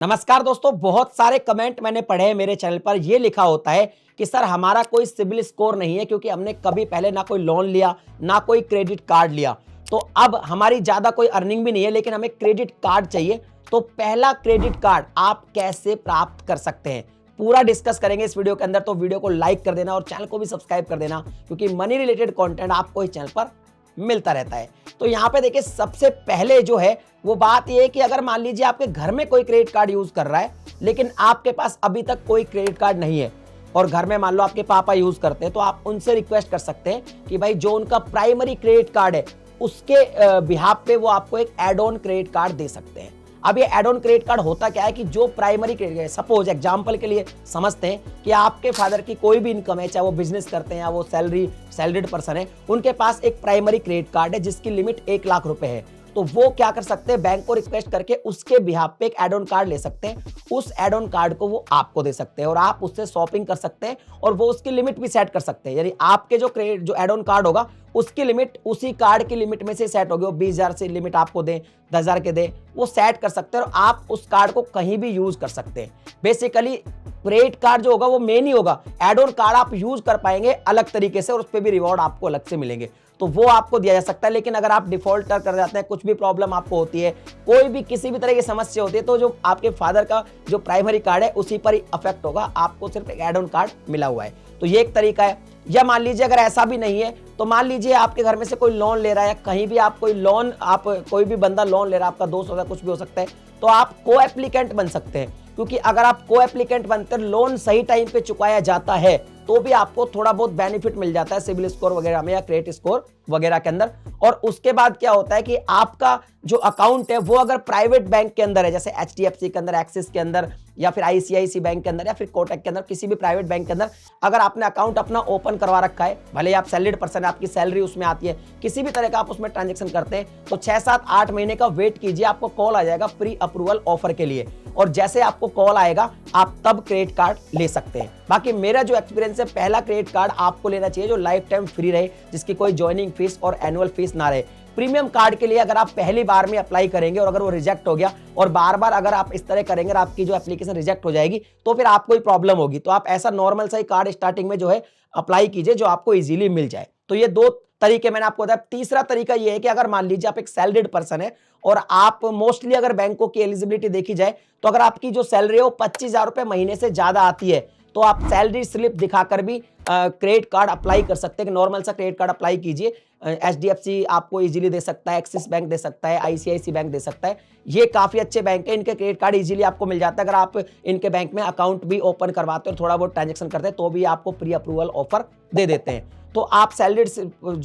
नमस्कार दोस्तों, बहुत सारे कमेंट मैंने पढ़े हैं मेरे चैनल पर। ये लिखा होता है कि सर हमारा कोई सिबिल स्कोर नहीं है क्योंकि हमने कभी पहले ना कोई लोन लिया ना कोई क्रेडिट कार्ड लिया। तो अब हमारी ज्यादा कोई अर्निंग भी नहीं है लेकिन हमें क्रेडिट कार्ड चाहिए। तो पहला क्रेडिट कार्ड आप कैसे प्राप्त कर सकते हैं, पूरा डिस्कस करेंगे इस वीडियो के अंदर। तो वीडियो को लाइक कर देना और चैनल को भी सब्सक्राइब कर देना क्योंकि मनी रिलेटेड कंटेंट आपको इस चैनल पर मिलता रहता है। तो यहाँ पे देखिए, सबसे पहले जो है वो बात ये है कि अगर मान लीजिए आपके घर में कोई क्रेडिट कार्ड यूज कर रहा है लेकिन आपके पास अभी तक कोई क्रेडिट कार्ड नहीं है और घर में मान लो आपके पापा यूज करते हैं, तो आप उनसे रिक्वेस्ट कर सकते हैं कि भाई जो उनका प्राइमरी क्रेडिट कार्ड है उसके बिहाफ पे वो आपको एक एड ऑन क्रेडिट कार्ड दे सकते हैं। अब ये एड ऑन क्रेडिट कार्ड होता क्या है कि जो प्राइमरी क्रेडिट, सपोज एग्जांपल के लिए समझते हैं कि आपके फादर की कोई भी इनकम है, चाहे वो बिजनेस करते हैं या वो सैलरीड पर्सन है, उनके पास एक प्राइमरी क्रेडिट कार्ड है जिसकी लिमिट 1 लाख रुपए है। तो वो क्या कर सकते हैं, बैंक को रिक्वेस्ट करके उसके बिहाफ पे एक एड ऑन कार्ड ले सकते हैं। उस एड ऑन कार्ड को वो आपको दे सकते हैं और आप उससे शॉपिंग कर सकते हैं और वो उसकी लिमिट भी सेट कर सकते हैं। यानी आपके जो एड ऑन कार्ड होगा उसकी लिमिट उसी कार्ड की लिमिट में से सेट होगी। वो 20,000 से लिमिट आपको दें, 10,000 के दें, वो सेट कर सकते हैं और आप उस कार्ड को कहीं भी यूज कर सकते हैं। बेसिकली क्रेडिट कार्ड जो होगा वो मेन ही होगा, एड ऑन कार्ड आप यूज कर पाएंगे अलग तरीके से और उस पर भी रिवॉर्ड आपको अलग से मिलेंगे, तो वो आपको दिया जा सकता है। लेकिन अगर आप डिफॉल्टर कर जाते हैं, कुछ भी प्रॉब्लम आपको होती है, कोई भी किसी भी तरह की समस्या होती है, तो जो आपके फादर का जो प्राइमरी कार्ड है उसी पर ही अफेक्ट होगा, आपको सिर्फ एक एड ऑन कार्ड मिला हुआ है। तो ये एक तरीका है। या मान लीजिए अगर ऐसा भी नहीं है तो मान लीजिए आपके घर में से कोई लोन ले रहा है या कहीं भी आप कोई भी बंदा लोन ले रहा है, आपका दोस्त होगा, कुछ भी हो सकता है, तो आप को एप्लीकेंट बन सकते हैं। क्योंकि अगर आप को एप्लीकेंट बनते हैं, लोन सही टाइम पे चुकाया जाता है तो भी आपको थोड़ा बहुत बेनिफिट मिल जाता है सिबिल स्कोर वगैरह में या क्रेडिट स्कोर वगैरह के अंदर। और उसके बाद क्या होता है कि आपका जो अकाउंट है वो अगर प्राइवेट बैंक के अंदर है, जैसे एचडीएफसी के अंदर, एक्सिस के अंदर या फिर आईसीआईसी बैंक के अंदर या फिर कोटक के अंदर, किसी भी प्राइवेट बैंक के अंदर अगर आपने अकाउंट अपना ओपन करवा रखा है, भले आप सैलरीड पर्सन है, आपकी सैलरी उसमें आती है, किसी भी तरह का आप उसमें ट्रांजेक्शन करते हैं, तो 6, 7, 8 महीने का वेट कीजिए, आपको कॉल आ जाएगा प्री अप्रूवल ऑफर के लिए। और जैसे आपको कॉल आएगा आप तब क्रेडिट कार्ड ले सकते हैं। बाकी मेरा जो एक्सपीरियंस है, पहला क्रेडिट कार्ड आपको लेना चाहिए जो लाइफ टाइम फ्री रहे, जिसकी कोई ज्वाइनिंग फीस और एनुअल फीस ना रहे। प्रीमियम कार्ड के लिए अगर आप पहली बार में अप्लाई करेंगे और अगर वो रिजेक्ट हो गया और बार बार अगर आप इस तरह करेंगे और आपकी जो एप्लीकेशन रिजेक्ट हो जाएगी तो फिर आपको ही प्रॉब्लम होगी। तो आप ऐसा नॉर्मल सा ही कार्ड स्टार्टिंग में जो है अप्लाई कीजिए जो आपको इजीली मिल जाए। तो ये 2 तरीके मैंने आपको बताया। तीसरा तरीका ये है कि अगर मान लीजिए आप एक सैलरीड पर्सन है और आप मोस्टली अगर बैंकों की एलिजिबिलिटी देखी जाए तो अगर आपकी जो सैलरी है वो 25,000 रुपए महीने से ज्यादा आती है तो आप सैलरी स्लिप दिखाकर भी क्रेडिट कार्ड अप्लाई कर सकते हैं। नॉर्मल सा क्रेडिट कार्ड अप्लाई कीजिए, एचडीएफसी आपको इजीली दे सकता है, एक्सिस बैंक दे सकता है, आईसीआईसी बैंक दे सकता है। ये काफी अच्छे बैंक है, इनके क्रेडिट कार्ड इजीली आपको मिल जाता है। अगर आप इनके बैंक में अकाउंट भी ओपन करवाते हैं और थोड़ा बहुत ट्रांजेक्शन करते हैं तो भी आपको प्री अप्रूवल ऑफर दे देते हैं। तो आप सैलरी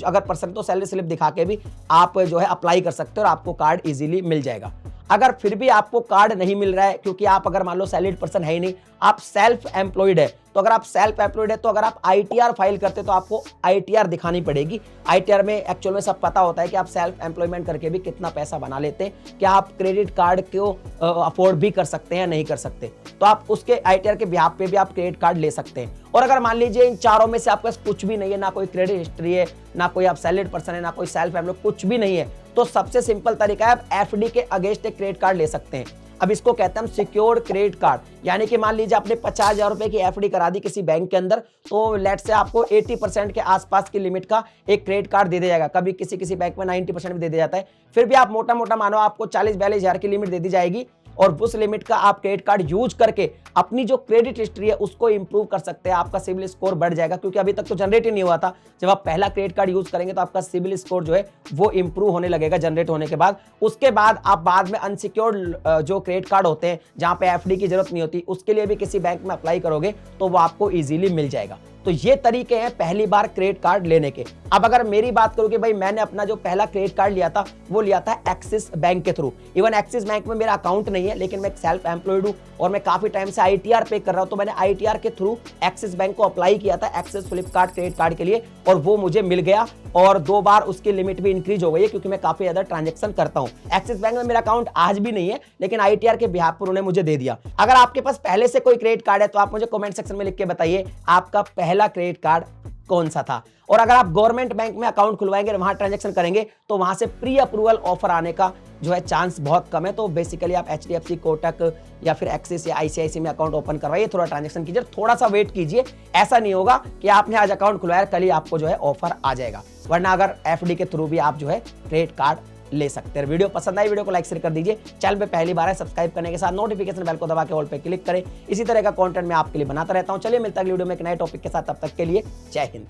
अगर पर्सन तो सैलरी स्लिप दिखा के भी आप जो है अप्लाई कर सकते हो और आपको कार्ड इजीली मिल जाएगा। अगर फिर भी आपको कार्ड नहीं मिल रहा है क्योंकि आप अगर मान लो सैलरीड पर्सन है ही नहीं, आप सेल्फ एम्प्लॉयड है, तो अगर आप सेल्फ एम्प्लॉयड है तो अगर आप आईटीआर फाइल करते तो आपको आईटीआर दिखानी पड़ेगी। आईटीआर में एक्चुअल में सब पता होता है कि आप सेल्फ एम्प्लॉयमेंट करके भी कितना पैसा बना लेते हैं, क्या आप क्रेडिट कार्ड को अफोर्ड भी कर सकते हैं या नहीं कर सकते। तो आप उसके आईटीआर के बिहाफ पे भी आप क्रेडिट कार्ड ले सकते हैं। और अगर मान लीजिए इन चारों में से आपके पास कुछ भी नहीं है, ना कोई क्रेडिट हिस्ट्री है, ना कोई आप सैलरीड पर्सन है, ना कोई सेल्फ एम्प्लॉयड, कुछ भी नहीं है, तो सबसे सिंपल तरीका है आप एफडी के अगेंस्ट एक क्रेडिट कार्ड ले सकते हैं। अब इसको कहते हैं हम सिक्योर्ड क्रेडिट कार्ड। यानी कि मान लीजिए आपने 50,000 रुपए की एफडी करा दी किसी बैंक के अंदर, तो लेट से आपको 80% के आसपास की लिमिट का एक क्रेडिट कार्ड दे दिया जाएगा। कभी किसी बैंक में 90% भी दे दिया जाता है। फिर भी आप मोटा मोटा मानो आपको 40-42,000 की लिमिट दे दी जाएगी और उस लिमिट का आप क्रेडिट कार्ड यूज करके अपनी जो क्रेडिट हिस्ट्री है उसको इंप्रूव कर सकते हैं। आपका सिबिल स्कोर बढ़ जाएगा क्योंकि अभी तक तो जनरेट ही नहीं हुआ था। जब आप पहला क्रेडिट कार्ड यूज करेंगे तो आपका सिबिल स्कोर जो है वो इंप्रूव होने लगेगा जनरेट होने के बाद। उसके बाद आप बाद में अनसिक्योर्ड जो क्रेडिट कार्ड होते हैं जहां पे एफडी की जरूरत नहीं होती, उसके लिए भी किसी बैंक में अप्लाई करोगे तो वो आपको इजीली मिल जाएगा। तो ये तरीके हैं पहली बार क्रेडिट कार्ड लेने के। अब अगर मेरी बात करूं कि भाई मैंने अपना जो पहला क्रेडिट कार्ड लिया था वो लिया था एक्सिस बैंक के थ्रू। इवन एक्सिस बैंक में मेरा अकाउंट नहीं है लेकिन मैं सेल्फ एम्प्लॉयड हूं और मैं काफी टाइम से आईटीआर पे कर रहा हूं, तो मैंने आईटीआर के थ्रू एक्सिस बैंक को अप्लाई किया था एक्सिस फ्लिपकार्ट क्रेडिट कार्ड के लिए और वो मुझे मिल गया और 2 बार उसकी लिमिट भी इंक्रीज हो गई है क्योंकि मैं काफी ज्यादा ट्रांजेक्शन करता हूं। एक्सिस बैंक में मेरा अकाउंट आज भी नहीं है लेकिन आईटीआर के बिहाफ पर उन्होंने मुझे दे दिया। अगर आपके पास पहले से कोई क्रेडिट कार्ड है तो आप मुझे कमेंट सेक्शन में लिख के बताइए आपका पहला क्रेडिट कार्ड कौन सा था। और अगर आप गवर्नमेंट बैंक में अकाउंट खुलवाएंगे, वहां ट्रांजैक्शन करेंगे तो वहां से प्री अप्रूवल ऑफर आने का जो है चांस बहुत कम है। तो बेसिकली आप HDFC, कोटक या फिर एक्सिस या ICICI में अकाउंट ओपन करवाइए, थोड़ा ट्रांजेक्शन कीजिए, थोड़ा सा वेट कीजिए। ऐसा नहीं होगा कि आपने आज अकाउंट खुलवाया कल ही आपको जो है ऑफर आ जाएगा, वरना अगर FD के थ्रू भी आप जो है क्रेडिट कार्ड ले सकते हैं। वीडियो पसंद आई, वीडियो को लाइक शेयर कर दीजिए। चैनल पे पहली बार है, सब्सक्राइब करने के साथ नोटिफिकेशन बेल को दबा के ऑल पे क्लिक करें। इसी तरह का कंटेंट मैं आपके लिए बनाता रहता हूं। चलिए मिलता है अगली वीडियो में एक नए टॉपिक के साथ, तब तक के लिए जय हिंद।